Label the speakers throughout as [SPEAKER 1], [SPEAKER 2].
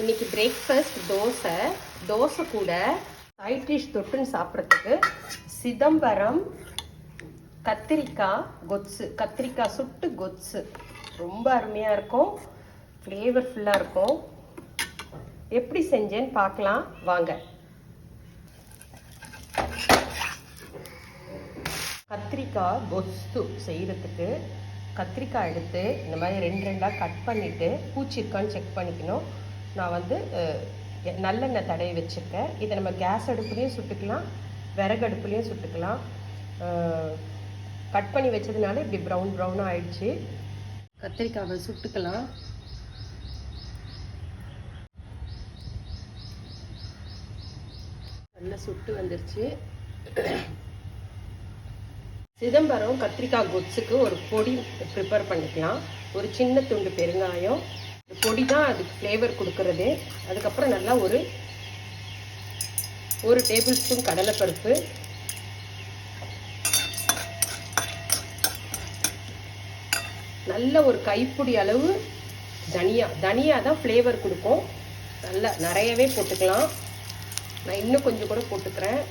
[SPEAKER 1] இன்னைக்கு பிரேக்ஃபாஸ்ட் தோசை கூட side dish தொட்டுன்னு சாப்பிட்றதுக்கு சிதம்பரம் கத்திரிக்காய் கொத்ஸு, கத்திரிக்காய் சுட்டு கொத்ஸு ரொம்ப அருமையாக இருக்கும், ஃப்ளேவர்ஃபுல்லாக இருக்கும். எப்படி செஞ்சேன்னு பார்க்கலாம் வாங்க. கத்திரிக்காய் கொத்து செய்கிறதுக்கு கத்திரிக்காய் எடுத்து இந்த மாதிரி ரெண்டாக கட் பண்ணிவிட்டு பூச்சி இருக்கான்னு செக் பண்ணிக்கணும். நான் வந்து நல்லெண்ணெய் தடவி வச்சுருக்கேன். இதை நம்ம கேஸ் அடுப்புலேயும் சுட்டுக்கலாம், விறகு அடுப்புலேயும் சுட்டுக்கலாம். கட் பண்ணி வச்சதுனால இப்படி ப்ரௌனாக ஆயிடுச்சு. கத்திரிக்காவை சுட்டுக்கலாம். நல்லா சுட்டு வந்துருச்சு. சிதம்பரம் கத்திரிக்காய் கொத்ஸுக்கு ஒரு பொடி ப்ரிப்பேர் பண்ணிக்கலாம். ஒரு சின்ன துண்டு பெருங்காயம், பொடி தான் அதுக்கு ஃப்ளேவர் கொடுக்கறது. அதுக்கப்புறம் நல்லா ஒரு டேபிள் ஸ்பூன் கடலைப்பருப்பு, நல்ல ஒரு கைப்பிடி அளவு தனியா தான் ஃப்ளேவர் கொடுக்கும். நல்லா நிறையவே போட்டுக்கலாம். நான் இன்னும் கொஞ்சம் கூட போட்டுக்கிறேன்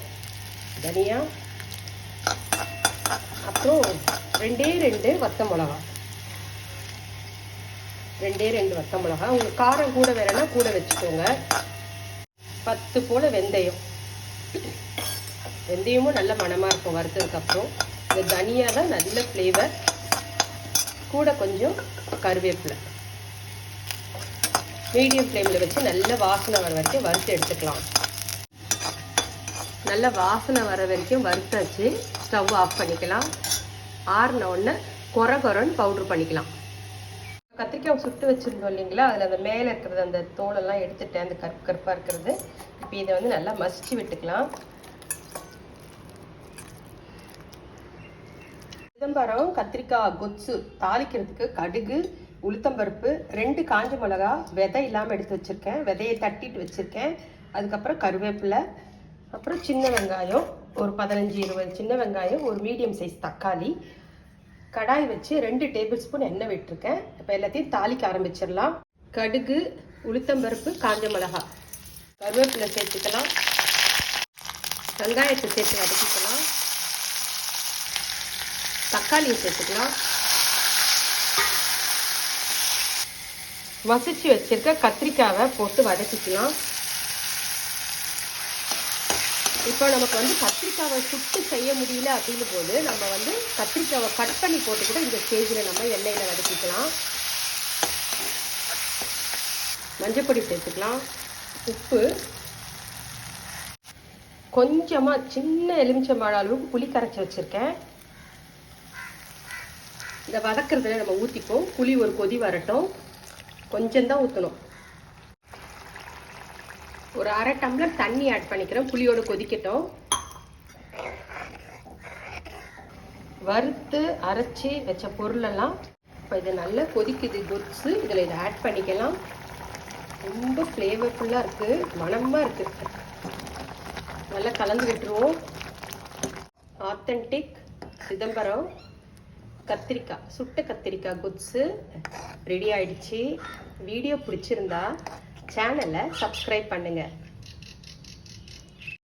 [SPEAKER 1] தனியா. அப்புறம் ரெண்டு வத்த மிளகா, உங்களுக்கு காரம் கூட வேணும்னா கூட வச்சுக்கோங்க. 10 போல வெந்தயமும் நல்ல மணமாக இருக்கும் வறுத்ததுக்கப்புறம். இந்த தனியா தான் நல்ல ஃப்ளேவர். கூட கொஞ்சம் கருவேப்பிலை. மீடியம் ஃப்ளேமில் வச்சு நல்ல வாசனை வர வரைக்கும் வறுத்து எடுத்துக்கலாம். நல்ல வாசனை வர வரைக்கும் வறுத்தாச்சு. ஸ்டவ் ஆஃப் பண்ணிக்கலாம். ஆறின உடனே கொரன்னு பவுட்ரு பண்ணிக்கலாம். கத்திரிக்காய் சுட்டு வச்சுருந்தோம் இல்லைங்களா, அதில் அந்த மேலே இருக்கிறது அந்த தோலெல்லாம் எடுத்துட்டேன், அந்த கருப்பாக இருக்கிறது. இப்போ இதை வந்து நல்லா மசிச்சு விட்டுக்கலாம். சிதம்பரம் கத்திரிக்காய் கொத்ஸு தாளிக்கிறதுக்கு கடுகு, உளுத்தம்பருப்பு, 2 காஞ்ச மிளகா விதை இல்லாமல் எடுத்து வச்சுருக்கேன், விதையை தட்டிட்டு வச்சுருக்கேன். அதுக்கப்புறம் கருவேப்பிலை, அப்புறம் சின்ன வெங்காயம் ஒரு 15-20 சின்ன வெங்காயம், ஒரு மீடியம் சைஸ் தக்காளி. கடாய் வச்சு 2 டேபிள் ஸ்பூன் எண்ணெய் விட்டுருக்கேன். இப்போ எல்லாத்தையும் தாளிக்க ஆரம்பிச்சிடலாம். கடுகு, உளுத்தம்பருப்பு, காஞ்ச மிளகா, கருவேப்பிலை சேர்த்துக்கலாம். வெங்காயத்தை சேர்த்து வதக்கிக்கலாம். தக்காளியை சேர்த்துக்கலாம். மசிச்சு வச்சிருக்க கத்திரிக்காவை போட்டு வதக்கிக்கலாம். இப்போ நமக்கு வந்து கத்திரிக்காவை சுட்டு செய்ய முடியல அப்படின்னு போது நம்ம வந்து கத்திரிக்காவை கட் பண்ணி போட்டு கூட இந்த ஸ்டேஜில் நம்ம எண்ணெயில் வதக்கிக்கலாம். மஞ்சப்பொடி சேர்த்துக்கலாம். உப்பு, கொஞ்சமாக சின்ன எலுமிச்சம்பழம் அளவுக்கு புளி கரைச்சி வச்சுருக்கேன். இந்த வதக்கிறதுல நம்ம ஊற்றிப்போம். புளி ஒரு கொதி வரட்டும். கொஞ்சம்தான் ஊற்றணும். ஒரு 1/2 டம்ளர் தண்ணி ஆட் பண்ணிக்கிறேன். புளியோடு கொதிக்கட்டும். வறுத்து அரைச்சி வச்ச பொருளெல்லாம் இப்போ இது நல்லா கொதிக்குது கொத்ஸு. இதில் இதை ஆட் பண்ணிக்கலாம். ரொம்ப ஃப்ளேவர்ஃபுல்லாக இருக்குது, மணமாக இருக்குது. நல்லா கலந்து விட்டுருவோம். ஆத்தென்டிக் சிதம்பரம் கத்திரிக்காய், சுட்ட கத்திரிக்காய் கொத்ஸு ரெடி ஆயிடுச்சு. வீடியோ பிடிச்சிருந்தா சேனலை சப்ஸ்கிரைப் பண்ணுங்கள்.